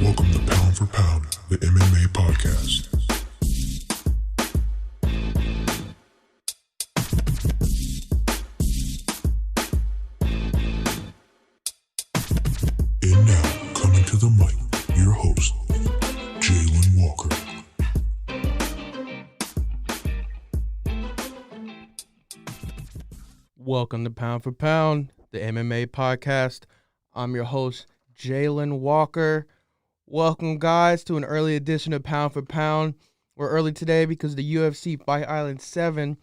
Welcome to Pound for Pound, the MMA podcast. And now, coming to the mic, your host, Jalen Walker. Welcome to Pound for Pound, the MMA podcast. I'm your host, Jalen Walker. Welcome, guys, to an early edition of Pound for Pound. We're early today because the UFC Fight Island 7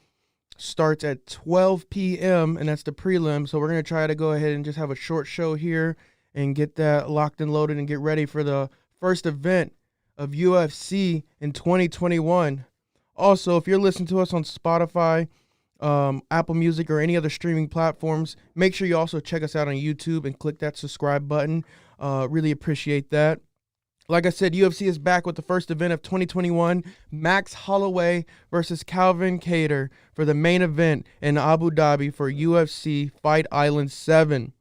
starts at 12 p.m., and that's the prelim. So we're going to try to go ahead and just have a short show here and get that locked and loaded and get ready for the first event of UFC in 2021. Also, if you're listening to us on Spotify, Apple Music, or any other streaming platforms, make sure you also check us out on YouTube and click that subscribe button. Really appreciate that. Like I said, UFC is back with the first event of 2021, Max Holloway versus Calvin Kattar for the main event in Abu Dhabi for UFC Fight Island 7.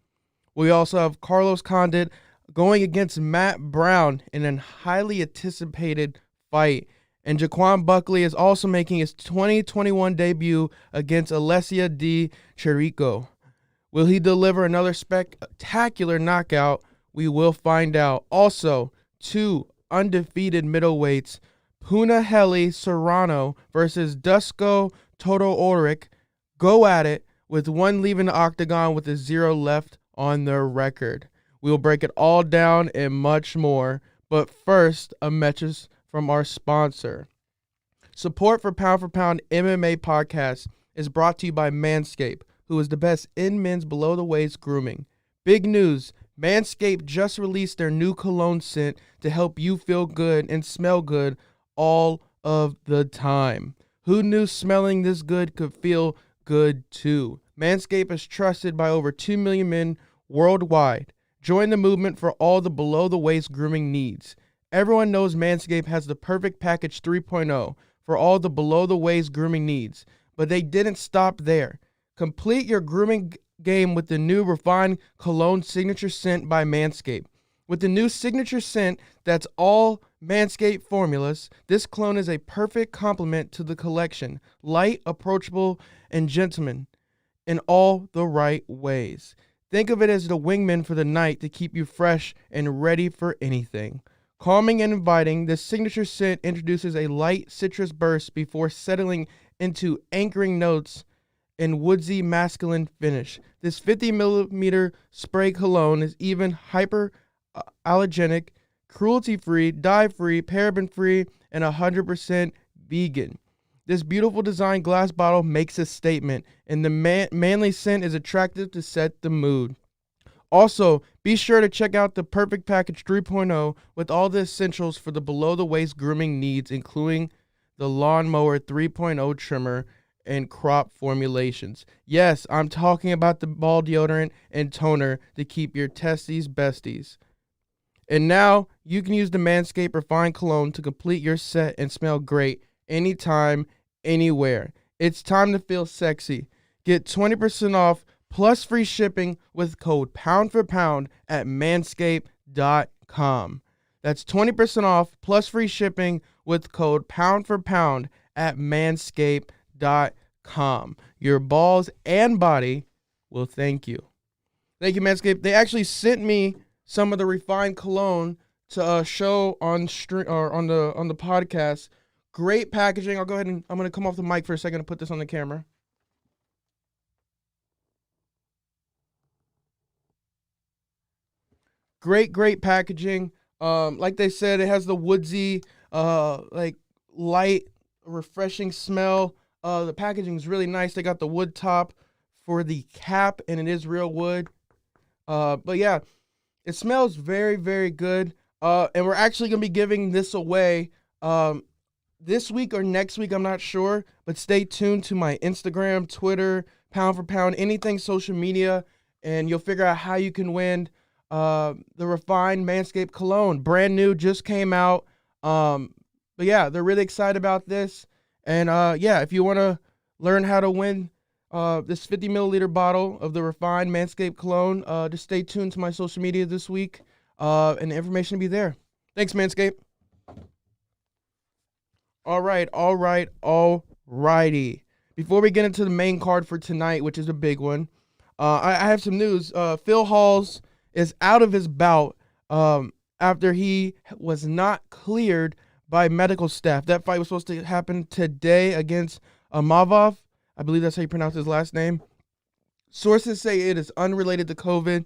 We also have Carlos Condit going against Matt Brown in a highly anticipated fight. And Joaquin Buckley is also making his 2021 debut against Alessio Di Chirico. Will he deliver another spectacular knockout? We will find out. Also, two undefeated middleweights, Punahele Soriano versus Dusko Todorovic, go at it, with one leaving the octagon with a 0 left on their record. We will break it all down and much more. But first, a message from our sponsor. Support for Pound MMA podcast is brought to you by Manscaped, who is the best in men's below-the-waist grooming. Big news, Manscaped just released their new cologne scent to help you feel good and smell good all of the time. Who knew smelling this good could feel good too? Manscaped is trusted by over 2 million men worldwide. Join the movement for all the below-the-waist grooming needs. Everyone knows Manscaped has the perfect package 3.0 for all the below-the-waist grooming needs, but they didn't stop there. Complete your grooming game with the new refined cologne signature scent by Manscaped. With the new signature scent that's all Manscaped formulas, this cologne is a perfect complement to the collection. Light, approachable, and gentleman in all the right ways. Think of it as the wingman for the night to keep you fresh and ready for anything. Calming and inviting, this signature scent introduces a light citrus burst before settling into anchoring notes and woodsy masculine finish. This 50 ml spray cologne is even hyperallergenic, cruelty-free, dye-free, paraben-free, and 100% vegan. This beautiful design glass bottle makes a statement, and the manly scent is attractive to set the mood. Also, be sure to check out the Perfect Package 3.0 with all the essentials for the below-the-waist grooming needs, including the Lawnmower 3.0 trimmer and crop formulations. Yes, I'm talking about the ball deodorant and toner to keep your testes besties. And now, you can use the Manscaped Refined Cologne to complete your set and smell great anytime, anywhere. It's time to feel sexy. Get 20% off plus free shipping with code POUNDFORPOUND at manscaped.com. That's 20% off plus free shipping with code POUNDFORPOUND at manscaped.com. Your balls and body will thank you. Thank you, Manscaped. They actually sent me some of the refined cologne to show on stream or on the podcast. Great packaging. I'll go ahead and I'm going to come off the mic for a second to put this on the camera. Great packaging. Like they said, it has the woodsy, like light, refreshing smell. The packaging is really nice. They got the wood top for the cap, and it is real wood. But yeah, it smells very, very good. And we're actually gonna be giving this away this week or next week. I'm not sure, but stay tuned to my Instagram, Twitter, Pound for Pound, anything social media, and you'll figure out how you can win. The refined Manscaped cologne, brand new, just came out. But yeah, they're really excited about this. And yeah, if you want to learn how to win this 50 milliliter bottle of the refined Manscaped cologne, just stay tuned to my social media this week, and the information will be there. Thanks, Manscaped. Alrighty. Before we get into the main card for tonight, which is a big one, I have some news. Phil Hawes is out of his bout after he was not cleared by medical staff. That fight was supposed to happen today against Mavov. I believe that's how you pronounce his last name. Sources say it is unrelated to COVID.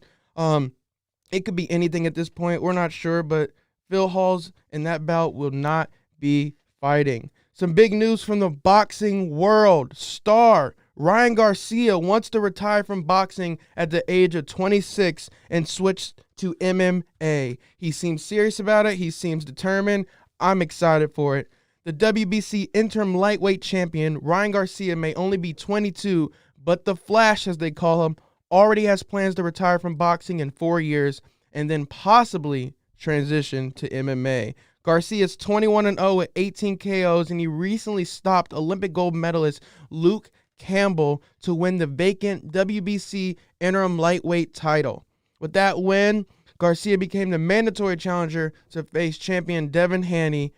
It could be anything at this point. We're not sure, but Phil Hawes in that bout will not be fighting. Some big news from the boxing world. Star Ryan Garcia wants to retire from boxing at the age of 26 and switch to MMA. He seems serious about it. He seems determined. I'm excited for it. The WBC interim lightweight champion, Ryan Garcia, may only be 22, but the Flash, as they call him, already has plans to retire from boxing in 4 years and then possibly transition to MMA. Garcia is 21-0 with 18 KOs, and he recently stopped Olympic gold medalist Luke Campbell to win the vacant WBC interim lightweight title. With that win, Garcia became the mandatory challenger to face champion Devin Haney.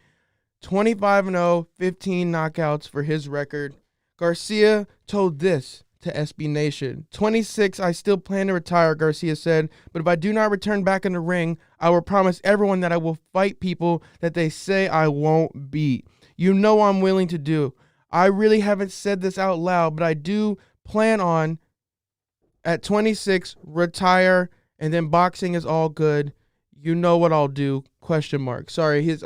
25-0, 15 knockouts for his record. Garcia told this to SB Nation. 26, I still plan to retire, Garcia said, but if I do not return back in the ring, I will promise everyone that I will fight people that they say I won't beat. You know I'm willing to do. I really haven't said this out loud, but I do plan on, at 26, retire, and then boxing is all good. You know what I'll do, ? Sorry, his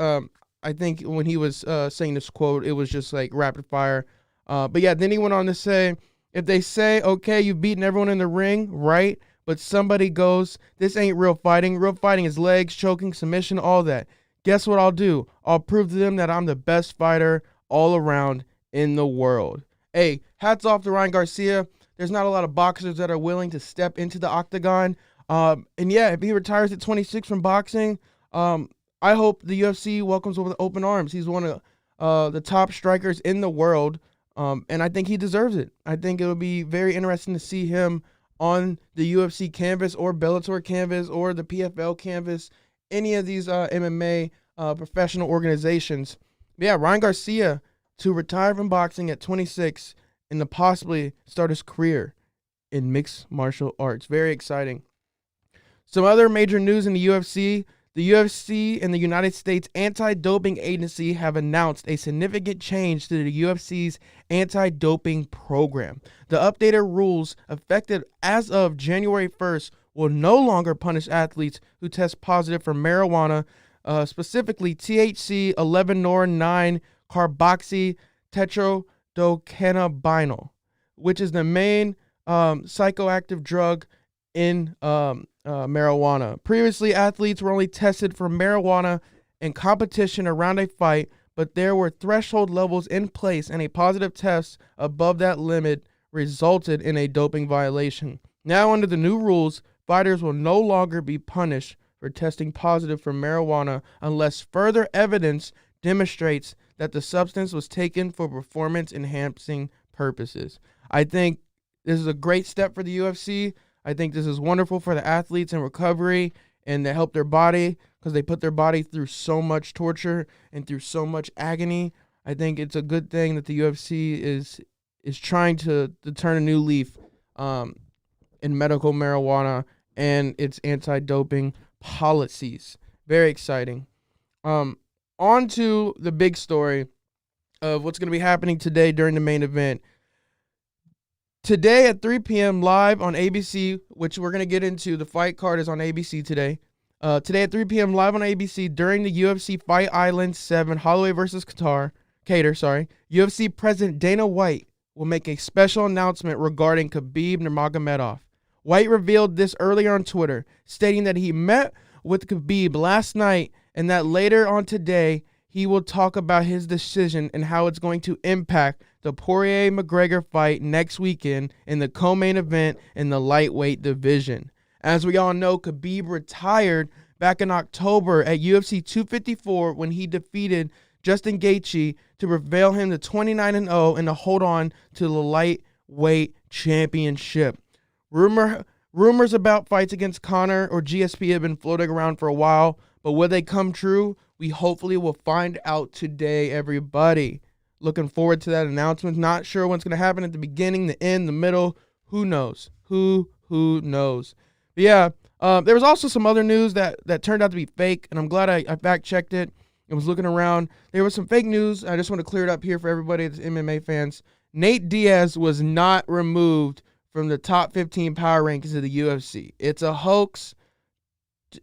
I think when he was saying this quote, it was just like rapid fire. But yeah, then he went on to say, if they say, okay, you've beaten everyone in the ring, right? But somebody goes, this ain't real fighting. Real fighting is legs, choking, submission, all that. Guess what I'll do? I'll prove to them that I'm the best fighter all around in the world. Hey, hats off to Ryan Garcia. There's not a lot of boxers that are willing to step into the octagon. And yeah, if he retires at 26 from boxing, I hope the UFC welcomes him with open arms. He's one of the top strikers in the world. And I think he deserves it. I think it'll be very interesting to see him on the UFC canvas or Bellator canvas or the PFL canvas, any of these MMA professional organizations. But yeah, Ryan Garcia to retire from boxing at 26 and to possibly start his career in mixed martial arts. Very exciting. Some other major news in the UFC. The UFC and the United States Anti-Doping Agency have announced a significant change to the UFC's anti-doping program. The updated rules, effective as of January 1st, will no longer punish athletes who test positive for marijuana, specifically THC 11-nor-9-carboxy tetrodocannabinyl, which is the main psychoactive drug in marijuana. Previously, athletes were only tested for marijuana in competition around a fight, but there were threshold levels in place, and a positive test above that limit resulted in a doping violation. Now, under the new rules, fighters will no longer be punished for testing positive for marijuana unless further evidence demonstrates that the substance was taken for performance-enhancing purposes. I think this is a great step for the UFC. I think this is wonderful for the athletes in recovery and to help their body because they put their body through so much torture and through so much agony. I think it's a good thing that the UFC is trying to turn a new leaf in medical marijuana and its anti-doping policies. Very exciting. On to the big story of what's going to be happening today during the main event. Today at 3 p.m. live on ABC, which we're going to get into. The fight card is on ABC today. Today at 3 p.m. live on ABC during the UFC Fight Island 7 Holloway versus Kattar, UFC President Dana White will make a special announcement regarding Khabib Nurmagomedov. White revealed this earlier on Twitter, stating that he met with Khabib last night and that later on today he will talk about his decision and how it's going to impact the Poirier-McGregor fight next weekend in the co-main event in the lightweight division. As we all know, Khabib retired back in October at UFC 254 when he defeated Justin Gaethje to prevail him to 29-0 and to hold on to the lightweight championship. Rumor Rumors about fights against Conor or GSP have been floating around for a while, but will they come true? We hopefully will find out today, everybody. Looking forward to that announcement. Not sure what's going to happen at the beginning, the end, the middle. Who knows? Who knows? But yeah, there was also some other news that turned out to be fake, and I'm glad I fact-checked it. I was looking around. There was some fake news. I just want to clear it up here for everybody that's MMA fans. Nate Diaz was not removed from the top 15 power rankings of the UFC. It's a hoax.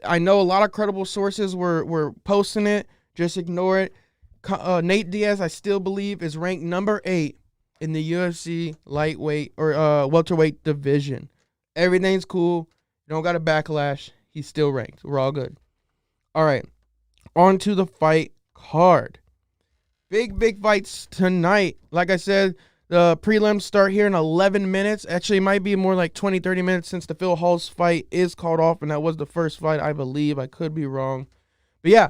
I know a lot of credible sources were posting it. Just ignore it. Nate Diaz, I still believe, is ranked number 8 in the UFC lightweight or welterweight division. Everything's cool. You don't got a backlash. He's still ranked. We're all good. All right. On to the fight card. Big fights tonight. Like I said, the prelims start here in 11 minutes. Actually, it might be more like 20, 30 minutes since the Phil Hall's fight is called off, and that was the first fight, I believe. I could be wrong. But yeah,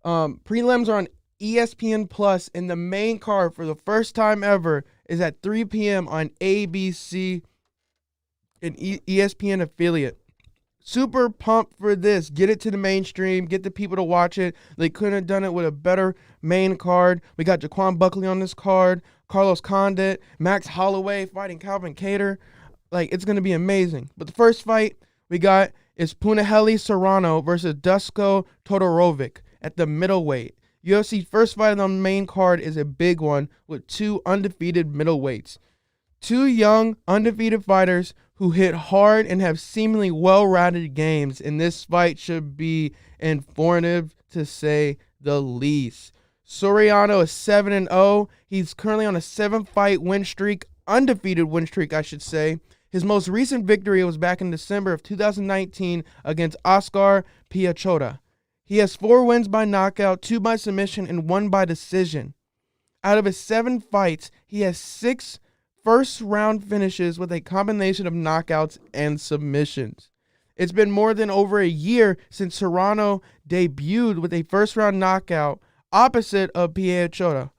prelims are on ESPN Plus, and the main card for the first time ever is at 3 p.m. on ABC, an ESPN affiliate. Super pumped for this. Get it to the mainstream. Get the people to watch it. They couldn't have done it with a better main card. We got Joaquin Buckley on this card. Carlos Condit. Max Holloway fighting Calvin Kattar. Like, it's going to be amazing. But the first fight we got is Punahele Soriano versus Dusko Todorovic at the middleweight. UFC first fight on the main card is a big one with 2 undefeated middleweights. 2 young, undefeated fighters who hit hard and have seemingly well-rounded games, and this fight should be informative to say the least. Soriano is 7-0. He's currently on a 7-fight win streak, undefeated win streak, I should say. His most recent victory was back in December of 2019 against Oscar Piechota. He has 4 wins by knockout, 2 by submission, and 1 by decision. Out of his 7 fights, he has 6 first-round finishes with a combination of knockouts and submissions. It's been more than over a year since Soriano debuted with a first-round knockout opposite of Piechota,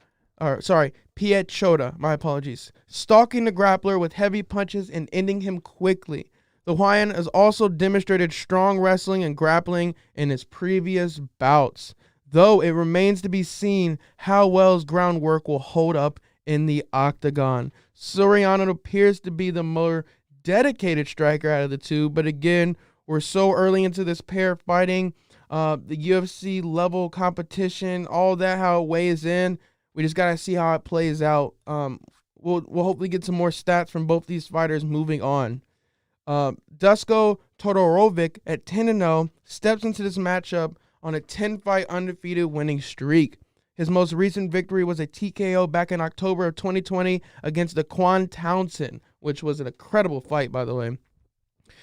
my apologies, stalking the grappler with heavy punches and ending him quickly. The Hawaiian has also demonstrated strong wrestling and grappling in his previous bouts, though it remains to be seen how well his groundwork will hold up in the octagon. Soriano appears to be the more dedicated striker out of the two, but again, we're so early into this pair fighting. The UFC level competition, all that, how it weighs in. We just got to see how it plays out. We'll hopefully get some more stats from both these fighters moving on. Dusko Todorovic at 10-0 steps into this matchup on a 10-fight undefeated winning streak. His most recent victory was a TKO back in October of 2020 against Daquan Townsend, which was an incredible fight, by the way.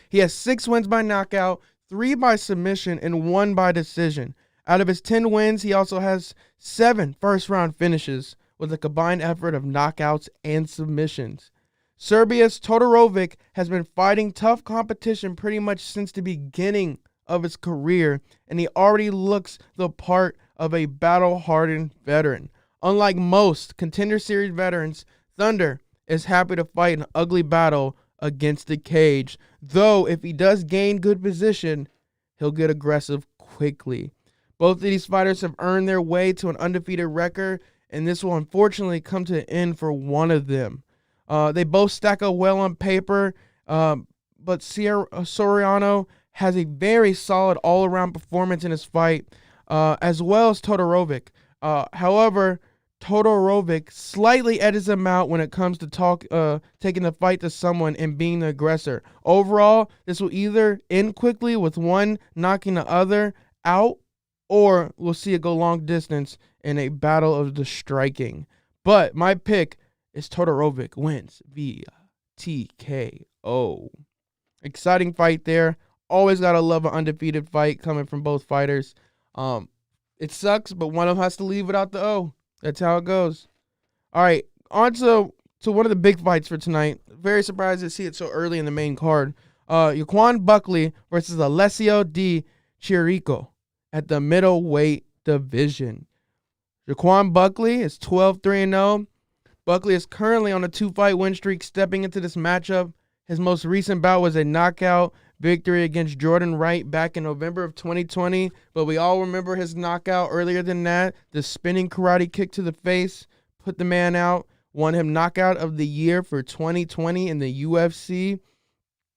He has 6 wins by knockout, 3 by submission, and 1 by decision. Out of his 10 wins, he also has 7 first-round finishes with a combined effort of knockouts and submissions. Serbia's Todorovic has been fighting tough competition pretty much since the beginning of his career, and he already looks the part of a battle-hardened veteran. Unlike most Contender Series veterans, Thunder is happy to fight an ugly battle against the cage, though if he does gain good position, he'll get aggressive quickly. Both of these fighters have earned their way to an undefeated record, and this will unfortunately come to an end for one of them. They both stack up well on paper, but Soriano has a very solid all-around performance in his fight, as well as Todorovic. However, Todorovic slightly edges him out when it comes to taking the fight to someone and being the aggressor. Overall, this will either end quickly with one knocking the other out, or we'll see it go long distance in a battle of the striking. But my pick is Todorovic wins via TKO. Exciting fight there. Always gotta love an undefeated fight coming from both fighters. It sucks, but one of them has to leave without the O. That's how it goes. All right, on to one of the big fights for tonight. Very surprised to see it so early in the main card. Joaquin Buckley versus Alessio Di Chirico at the middleweight division. Joaquin Buckley is 12-3-0. Buckley is currently on a 2-fight win streak stepping into this matchup. His most recent bout was a knockout victory against Jordan Wright back in November of 2020, but we all remember his knockout earlier than that. The spinning karate kick to the face put the man out, won him knockout of the year for 2020 in the UFC.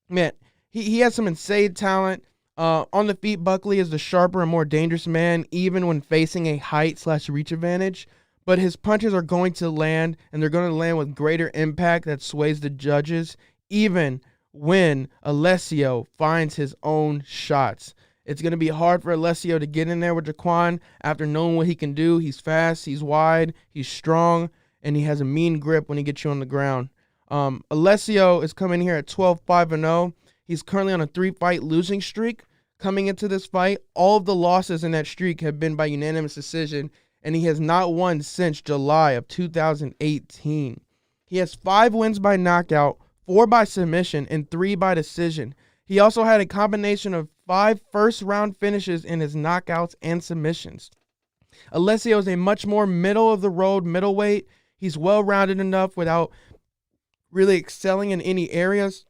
Man, he has some insane talent. On the feet, Buckley is the sharper and more dangerous man, even when facing a height/reach advantage. But his punches are going to land, and they're going to land with greater impact that sways the judges, even when Alessio finds his own shots. It's going to be hard for Alessio to get in there with Jaquan after knowing what he can do. He's fast, he's wide, he's strong, and he has a mean grip when he gets you on the ground. Alessio is coming here at 12-5-0. He's currently on a 3-fight losing streak. Coming into this fight, all of the losses in that streak have been by unanimous decision, and he has not won since July of 2018. He has 5 wins by knockout, 4 by submission, and 3 by decision. He also had a combination of 5 first-round finishes in his knockouts and submissions. Alessio is a much more middle-of-the-road middleweight. He's well-rounded enough without really excelling in any areas.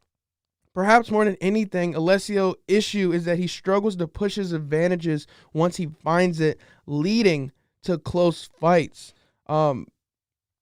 Perhaps more than anything, Alessio's issue is that he struggles to push his advantages once he finds it, leading to close fights.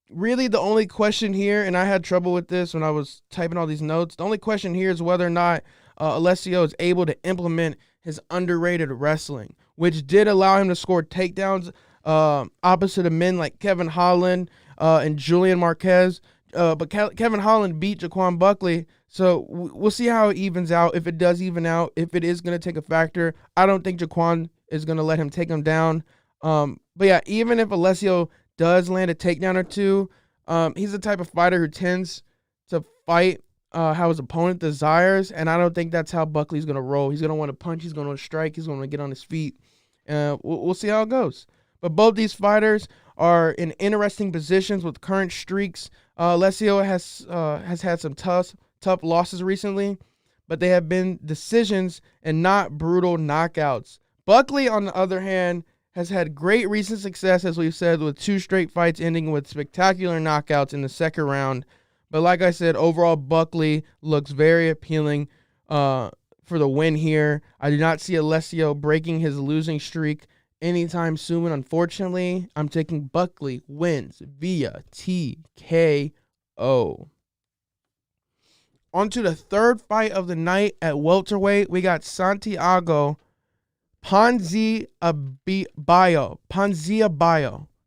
Really, the only question here, and I had trouble with this when I was typing all these notes, the only question here is whether or not Alessio is able to implement his underrated wrestling, which did allow him to score takedowns opposite of men like Kevin Holland and Julian Marquez. But Kevin Holland beat Joaquin Buckley, so we'll see how it evens out. If it does even out, if it is going to take a factor, I don't think Joaquin is going to let him take him down. But yeah, even if Alessio does land a takedown or two, he's the type of fighter who tends to fight how his opponent desires, and I don't think that's how Buckley's going to roll. He's going to want to punch, he's going to strike, he's going to get on his feet. We'll see how it goes. But both these fighters are in interesting positions with current streaks. Alessio has had some tough losses recently, but they have been decisions and not brutal knockouts. Buckley, on the other hand, has had great recent success, as we've said, with 2 straight fights ending with spectacular knockouts in the second round. But like I said, overall, Buckley looks very appealing for the win here. I do not see Alessio breaking his losing streak anytime soon. Unfortunately, I'm taking Buckley wins via TKO. On to the third fight of the night at welterweight. We got Santiago Ponzinibbio.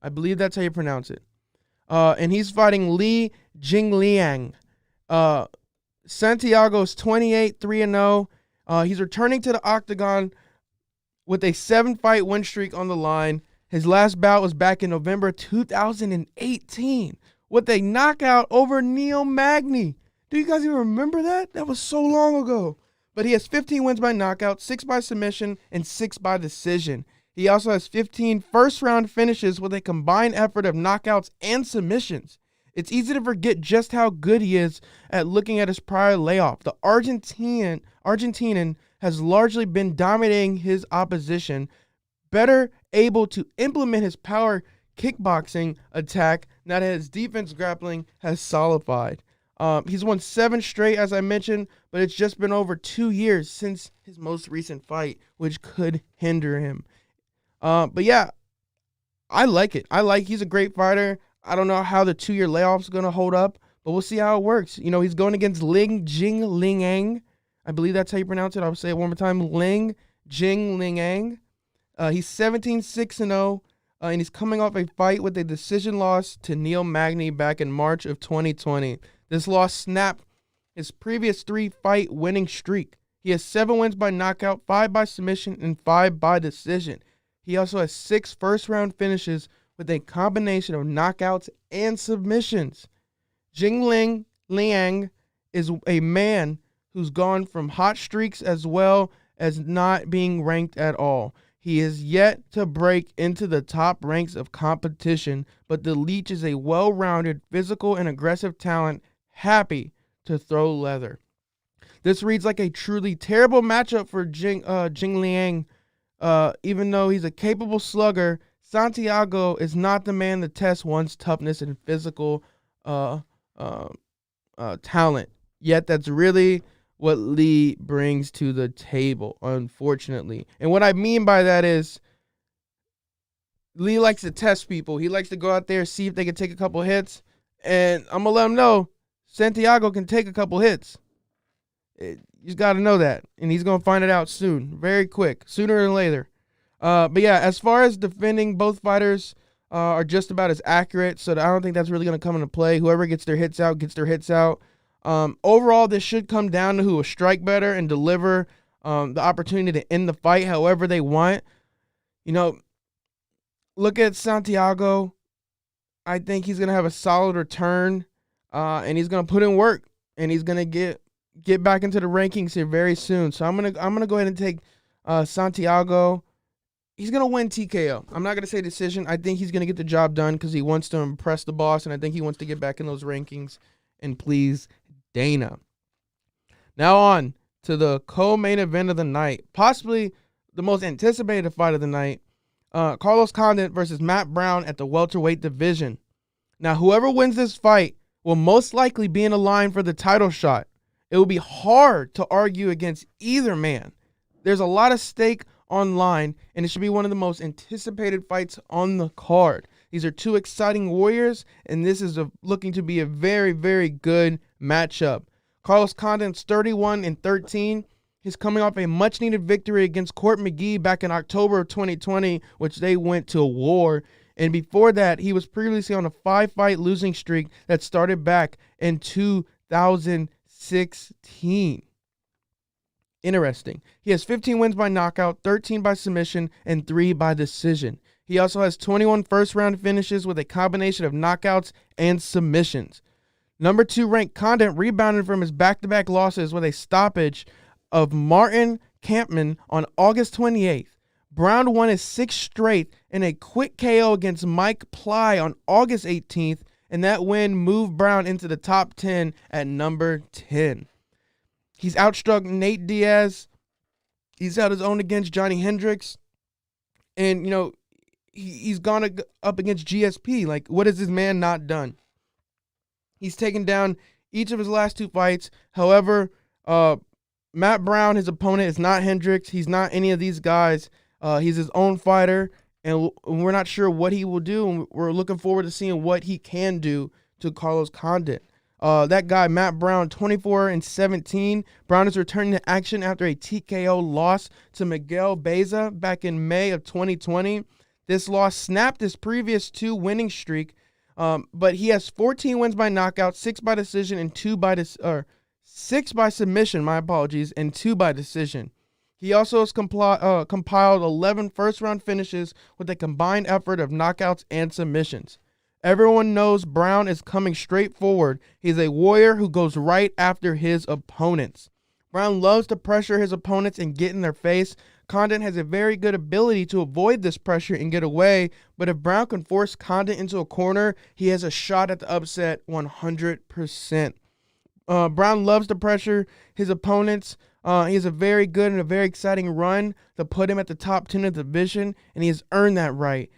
I believe that's how you pronounce it. And he's fighting Li Jingliang. Santiago's 28-3-0. He's returning to the octagon with a 7-fight win streak on the line. His last bout was back in November 2018 with a knockout over Neil Magny. Do you guys even remember that? That was so long ago. But he has 15 wins by knockout, 6 by submission, and 6 by decision. He also has 15 first-round finishes with a combined effort of knockouts and submissions. It's easy to forget just how good he is at looking at his prior layoff. The Argentinian has largely been dominating his opposition, better able to implement his power kickboxing attack now that his defense grappling has solidified. He's won 7 straight, as I mentioned, but it's just been over 2 years since his most recent fight, which could hinder him. But yeah, I like it. He's a great fighter. I don't know how the 2-year layoff is going to hold up, but we'll see how it works. You know, he's going against Ling Jingliang. I believe that's how you pronounce it. I'll say it one more time. Ling Jingliang. He's 17-6-0, and he's coming off a fight with a decision loss to Neil Magny back in March of 2020. This loss snapped his previous 3-fight winning streak. He has 7 wins by knockout, 5 by submission, and 5 by decision. He also has 6 first-round finishes with a combination of knockouts and submissions. Jingliang is a man who's gone from hot streaks as well as not being ranked at all. He is yet to break into the top ranks of competition, but the Leech is a well-rounded, physical, and aggressive talent, happy to throw leather. This reads like a truly terrible matchup for Jingliang. Even though he's a capable slugger, Santiago is not the man to test one's toughness and physical talent. Yet that's really what Lee brings to the table, unfortunately. And what I mean by that is Lee likes to test people. He likes to go out there, see if they can take a couple hits. And I'm going to let him know Santiago can take a couple hits. You just got to know that. And he's going to find it out soon, very quick, sooner than later. But yeah, as far as defending, both fighters are just about as accurate. So I don't think that's really going to come into play. Whoever gets their hits out, gets their hits out. Overall, this should come down to who will strike better and deliver the opportunity to end the fight however they want. You know, look at Santiago. I think he's going to have a solid return, and he's going to put in work, and he's going to get back into the rankings here very soon. So I'm gonna go ahead and take Santiago. He's going to win TKO. I'm not going to say decision. I think he's going to get the job done because he wants to impress the boss, and I think he wants to get back in those rankings and please Dana. Now on to the co-main event of the night, possibly the most anticipated fight of the night, Carlos Condit versus Matt Brown at the welterweight division. Now, whoever wins this fight will most likely be in a line for the title shot. It will be hard to argue against either man. There's a lot of stake on line, and it should be one of the most anticipated fights on the card. These are two exciting warriors, and this is looking to be a very, very good matchup. Carlos Condit's 31-13. He's coming off a much-needed victory against Court McGee back in October of 2020, which they went to war. And before that, he was previously on a 5-fight losing streak that started back in 2016. Interesting. He has 15 wins by knockout, 13 by submission, and 3 by decision. He also has 21 first-round finishes with a combination of knockouts and submissions. Number 2 ranked Condit rebounded from his back-to-back losses with a stoppage of Martin Kampmann on August 28th. Brown won his 6th straight in a quick KO against Mike Ply on August 18th, and that win moved Brown into the top 10 at number 10. He's outstruck Nate Diaz. He's held his own against Johnny Hendricks. And, you know, he's gone up against GSP. Like, what has this man not done? He's taken down each of his last 2 fights. However, Matt Brown, his opponent, is not Hendricks. He's not any of these guys. He's his own fighter, and we're not sure what he will do. And we're looking forward to seeing what he can do to Carlos Condit. That guy, Matt Brown, 24-17. Brown is returning to action after a TKO loss to Miguel Beza back in May of 2020. This loss snapped his previous 2 winning streak, but he has 14 wins by knockout, 6 by decision, and 6 by submission. My apologies, and 2 by decision. He also has compiled 11 first-round finishes with a combined effort of knockouts and submissions. Everyone knows Brown is coming straight forward. He's a warrior who goes right after his opponents. Brown loves to pressure his opponents and get in their face. Condit has a very good ability to avoid this pressure and get away, but if Brown can force Condit into a corner, he has a shot at the upset 100%. Brown loves to pressure his opponents. He has a very good and a very exciting run to put him at the top 10 of the division, and he has earned that right.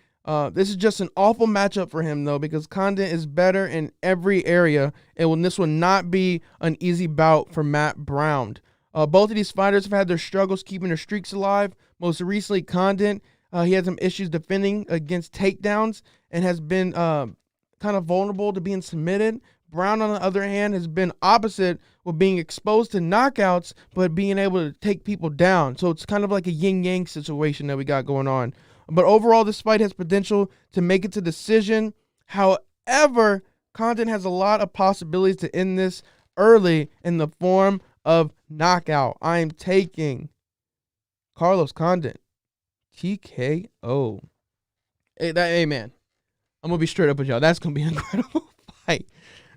This is just an awful matchup for him, though, because Condit is better in every area, and this will not be an easy bout for Matt Brown. Both of these fighters have had their struggles keeping their streaks alive. Most recently, Condit, he had some issues defending against takedowns and has been kind of vulnerable to being submitted. Brown, on the other hand, has been opposite with being exposed to knockouts, but being able to take people down. So it's kind of like a yin-yang situation that we got going on. But overall, this fight has potential to make it to decision. However, Condit has a lot of possibilities to end this early in the form of knockout. I am taking Carlos Condit. TKO. Hey, man. I'm going to be straight up with y'all. That's going to be an incredible fight.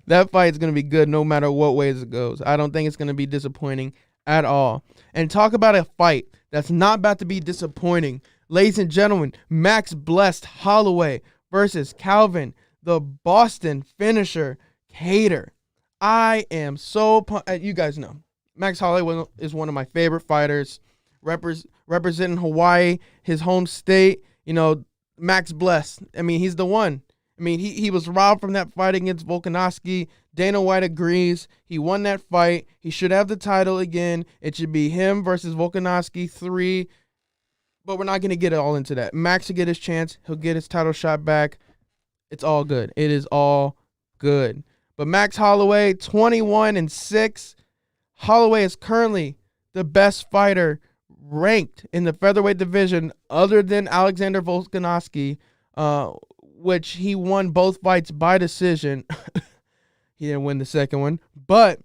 That fight's going to be good no matter what ways it goes. I don't think it's going to be disappointing at all. And talk about a fight that's not about to be disappointing. Ladies and gentlemen, Max Blessed Holloway versus Calvin, the Boston finisher, Kattar. I am so pumped. You guys know, Max Holloway is one of my favorite fighters, representing Hawaii, his home state. You know, Max Blessed. I mean, he's the one. I mean, he was robbed from that fight against Volkanovski. Dana White agrees. He won that fight. He should have the title again. It should be him versus Volkanovski 3. But we're not going to get all into that. Max will get his chance. He'll get his title shot back. It's all good. It is all good. But Max Holloway, 21-6. Holloway is currently the best fighter ranked in the featherweight division other than Alexander Volkanovski, which he won both fights by decision. He didn't win the second one. But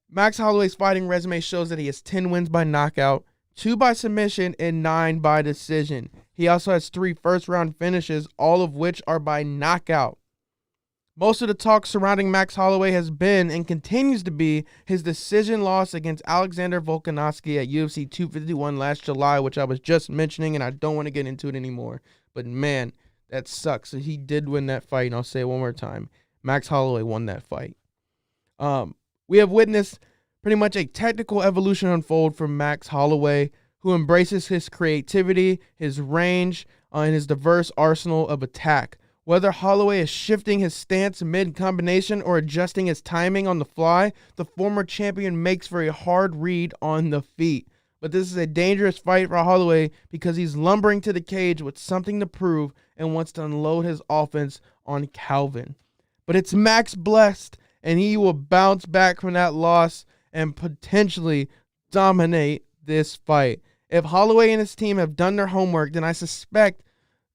Max Holloway's fighting resume shows that he has 10 wins by knockout, 2 by submission, and 9 by decision. He also has 3 first-round finishes, all of which are by knockout. Most of the talk surrounding Max Holloway has been and continues to be his decision loss against Alexander Volkanovski at UFC 251 last July, which I was just mentioning, and I don't want to get into it anymore. But, man, that sucks. He did win that fight, and I'll say it one more time. Max Holloway won that fight. We have witnessed pretty much a technical evolution unfold from Max Holloway, who embraces his creativity, his range, and his diverse arsenal of attack. Whether Holloway is shifting his stance mid-combination or adjusting his timing on the fly, the former champion makes for a hard read on the feet. But this is a dangerous fight for Holloway because he's lumbering to the cage with something to prove and wants to unload his offense on Calvin. But it's Max blessed, and he will bounce back from that loss and potentially dominate this fight. If Holloway and his team have done their homework, then I suspect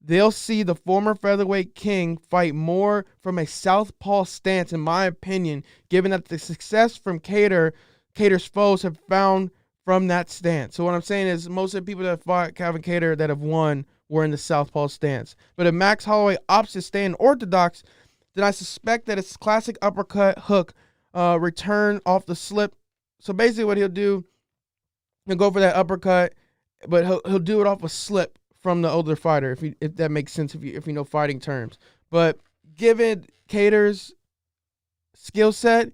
they'll see the former featherweight king fight more from a southpaw stance, in my opinion, given that the success from Kattar's foes have found from that stance. So what I'm saying is most of the people that fought Calvin Kattar that have won were in the southpaw stance. But if Max Holloway opts to stay in orthodox, then I suspect that it's classic uppercut hook return off the slip. So basically what he'll do, he'll go for that uppercut, but he'll do it off a slip from the older fighter, if that makes sense, if you know fighting terms. But given Kattar's skill set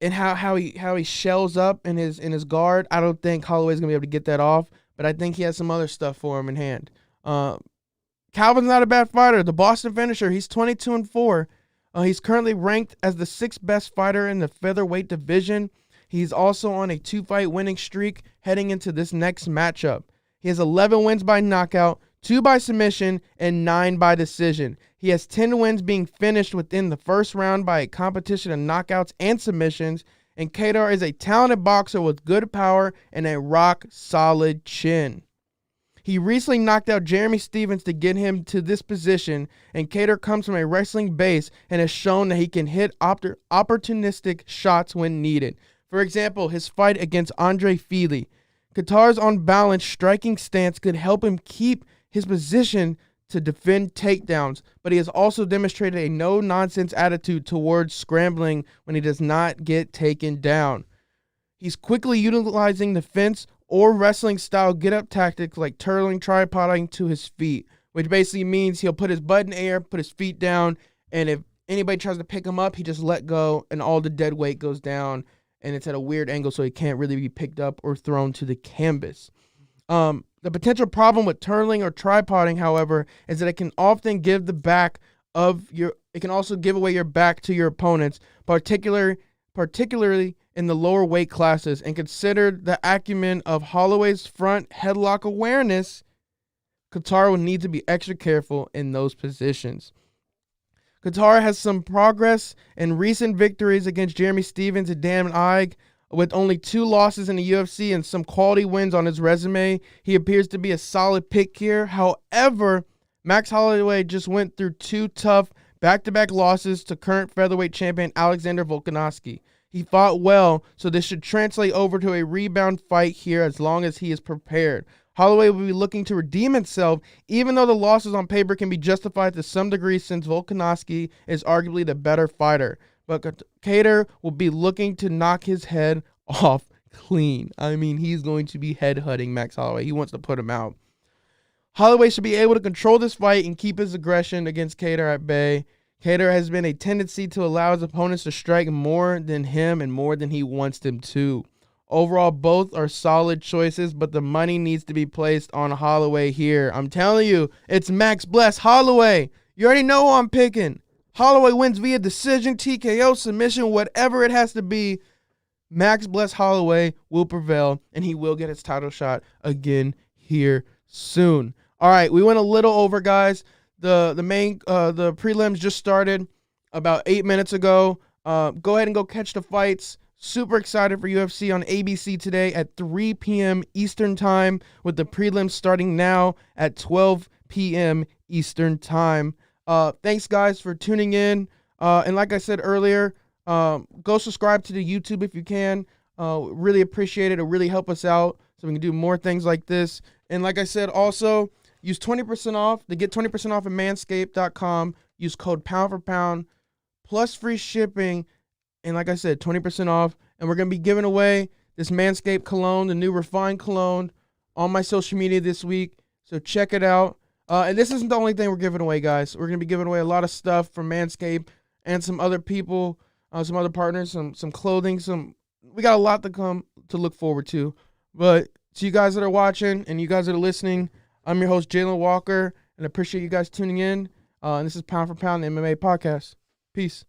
and how he shells up in his guard, I don't think Holloway's gonna be able to get that off. But I think he has some other stuff for him in hand. Calvin's not a bad fighter. The Boston finisher, he's 22-4. He's currently ranked as the 6th best fighter in the featherweight division. He's also on a 2-fight winning streak heading into this next matchup. He has 11 wins by knockout, 2 by submission, and 9 by decision. He has 10 wins being finished within the first round by a competition of knockouts and submissions, and Kattar is a talented boxer with good power and a rock-solid chin. He recently knocked out Jeremy Stephens to get him to this position, and Kattar comes from a wrestling base and has shown that he can hit opportunistic shots when needed. For example, his fight against Andre Fili. Kattar's unbalanced striking stance could help him keep his position to defend takedowns, but he has also demonstrated a no-nonsense attitude towards scrambling when he does not get taken down. He's quickly utilizing the fence or wrestling-style get-up tactics like turtling, tripoding to his feet, which basically means he'll put his butt in the air, put his feet down, and if anybody tries to pick him up, he just let go, and all the dead weight goes down, and it's at a weird angle so he can't really be picked up or thrown to the canvas. The potential problem with turtling or tripoding, however, is that it can often give it can also give away your back to your opponents, particularly in the lower weight classes. And considered the acumen of Holloway's front headlock awareness, Kattar will need to be extra careful in those positions. Kattar has some progress and recent victories against Jeremy Stephens and Dan Ige. With only 2 losses in the UFC and some quality wins on his resume, he appears to be a solid pick here. However, Max Holloway just went through 2 tough back-to-back losses to current featherweight champion Alexander Volkanovski. He fought well, so this should translate over to a rebound fight here as long as he is prepared. Holloway will be looking to redeem himself, even though the losses on paper can be justified to some degree since Volkanovski is arguably the better fighter. But Kattar will be looking to knock his head off clean. I mean, he's going to be headhutting Max Holloway. He wants to put him out. Holloway should be able to control this fight and keep his aggression against Kattar at bay. Kattar has been a tendency to allow his opponents to strike more than him and more than he wants them to. Overall, both are solid choices, but the money needs to be placed on Holloway here. I'm telling you, it's Max Bless Holloway. You already know who I'm picking. Holloway wins via decision, TKO, submission, whatever it has to be. Max Bless Holloway will prevail, and he will get his title shot again here soon. All right, we went a little over, guys. The prelims just started about 8 minutes ago. Go ahead and go catch the fights. Super excited for UFC on ABC today at 3 p.m. Eastern Time, with the prelims starting now at 12 p.m. Eastern Time. Thanks, guys, for tuning in. And like I said earlier, go subscribe to the YouTube if you can. Really appreciate it. It'll really help us out so we can do more things like this. And like I said, also, use 20% off. To get 20% off at manscaped.com, use code pound4pound plus free shipping. And like I said, 20% off. And we're going to be giving away this Manscaped cologne, the new refined cologne, on my social media this week. So check it out. And this isn't the only thing we're giving away, guys. We're going to be giving away a lot of stuff from Manscaped and some other people, some other partners, some clothing. We got a lot to come to look forward to. But to you guys that are watching and you guys that are listening, I'm your host, Jalen Walker, and I appreciate you guys tuning in. And this is Pound for Pound, the MMA podcast. Peace.